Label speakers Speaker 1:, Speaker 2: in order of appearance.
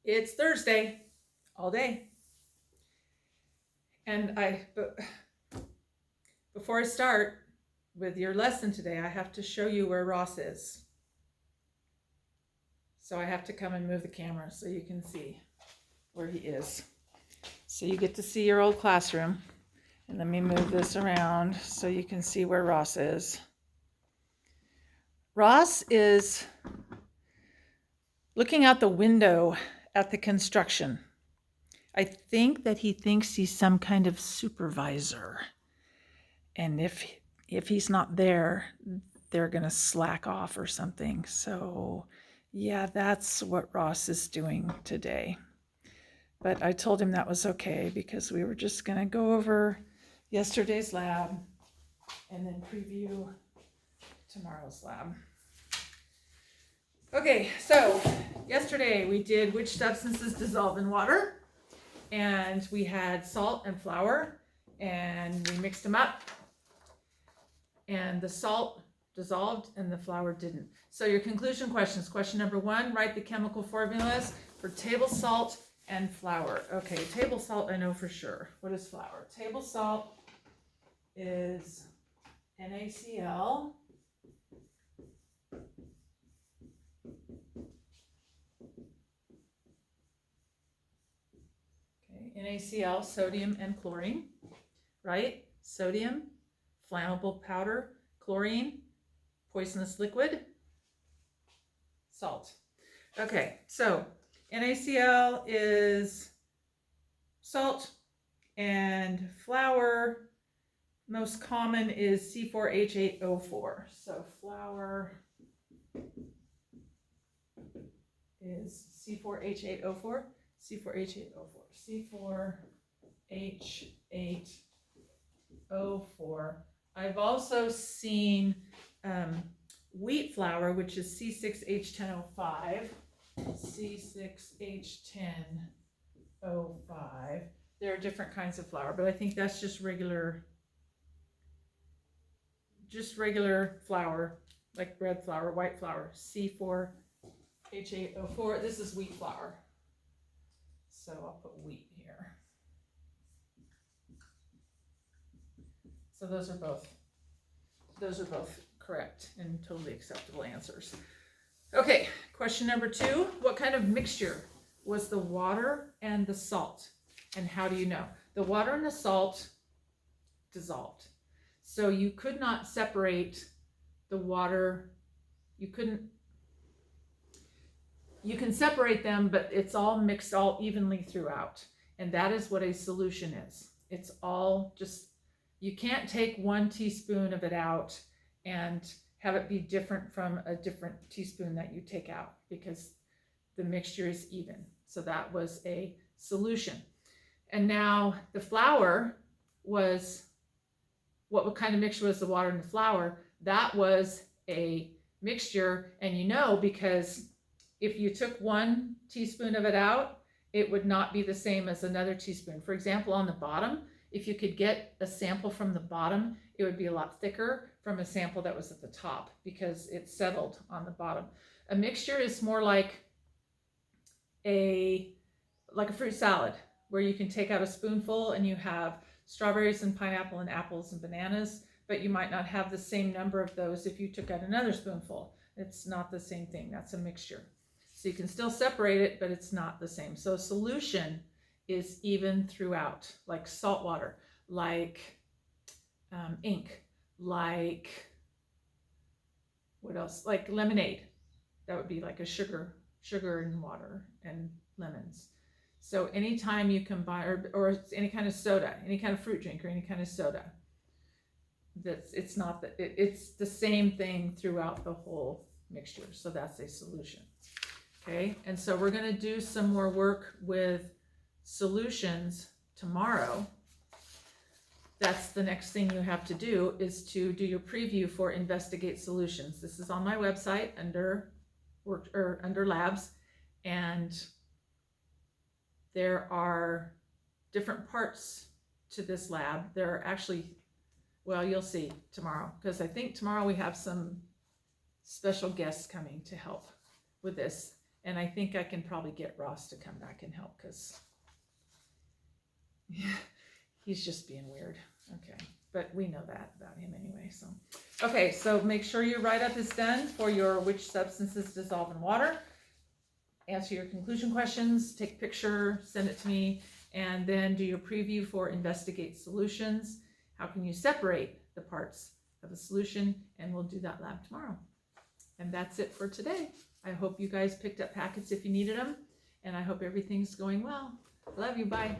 Speaker 1: It's Thursday all day. And before I start with your lesson today, I have to show you where Ross is. So I have to come and move the camera so you can see where he is. So you get to see your old classroom. And let me move this around so you can see where Ross is. Ross is looking out the window at the construction. I think that he thinks he's some kind of supervisor. And if he's not there, they're going to slack off or something. So yeah, that's what Ross is doing today. But I told him that was okay because we were just going to go over yesterday's lab and then preview tomorrow's lab. Okay, so yesterday we did which substances dissolve in water, and we had salt and flour, and we mixed them up, and the salt dissolved and the flour didn't. So your conclusion questions. Question number 1, write the chemical formulas for table salt and flour. Okay, table salt I know for sure. What is flour? Table salt is NaCl. Okay, NaCl, sodium and chlorine, right? Sodium, flammable powder, chlorine, poisonous liquid, salt. Okay, so NaCl is salt, and flour, most common is C4H8O4. So flour is C4H8O4, C4H8O4, C4H8O4. I've also seen wheat flour, which is C6H10O5, C6H10O5. There are different kinds of flour, but I think that's just regular flour, like red flour, white flour, C4H8O4. This is wheat flour. So I'll put wheat here. So those are both correct and totally acceptable answers. Okay, question number 2. What kind of mixture was the water and the salt? And how do you know? The water and the salt dissolved. So you could not separate the water. You can separate them, but it's all mixed all evenly throughout. And that is what a solution is. It's all just, you can't take 1 teaspoon of it out and have it be different from a different teaspoon that you take out because the mixture is even. So that was a solution. And now the flour was, what kind of mixture was the water and the flour? That was a mixture, and you know, because if you took 1 teaspoon of it out, it would not be the same as another teaspoon. For example, on the bottom, if you could get a sample from the bottom, it would be a lot thicker from a sample that was at the top because it settled on the bottom. A mixture is more like a fruit salad where you can take out a spoonful and you have strawberries and pineapple and apples and bananas, but you might not have the same number of those if you took out another spoonful. It's not the same thing. That's a mixture. So you can still separate it, but it's not the same. So a solution is even throughout, like salt water, like ink, like what else? Like lemonade. That would be like a sugar and water and lemons. So anytime you combine, or any kind of soda, any kind of fruit drink or any kind of soda, it's the same thing throughout the whole mixture. So that's a solution. Okay, and so we're going to do some more work with solutions tomorrow. That's the next thing you have to do, is to do your preview for Investigate Solutions. This is on my website under work or under labs, and there are different parts to this lab. There are actually, well, you'll see tomorrow, because I think tomorrow we have some special guests coming to help with this. And I think I can probably get Ross to come back and help because he's just being weird. Okay, but we know that about him anyway. So, okay, so make sure your write-up is done for your which substances dissolve in water. Answer your conclusion questions, take a picture, send it to me, and then do your preview for investigate solutions. How can you separate the parts of a solution? And we'll do that lab tomorrow. And that's it for today. I hope you guys picked up packets if you needed them, and I hope everything's going well. Love you, bye.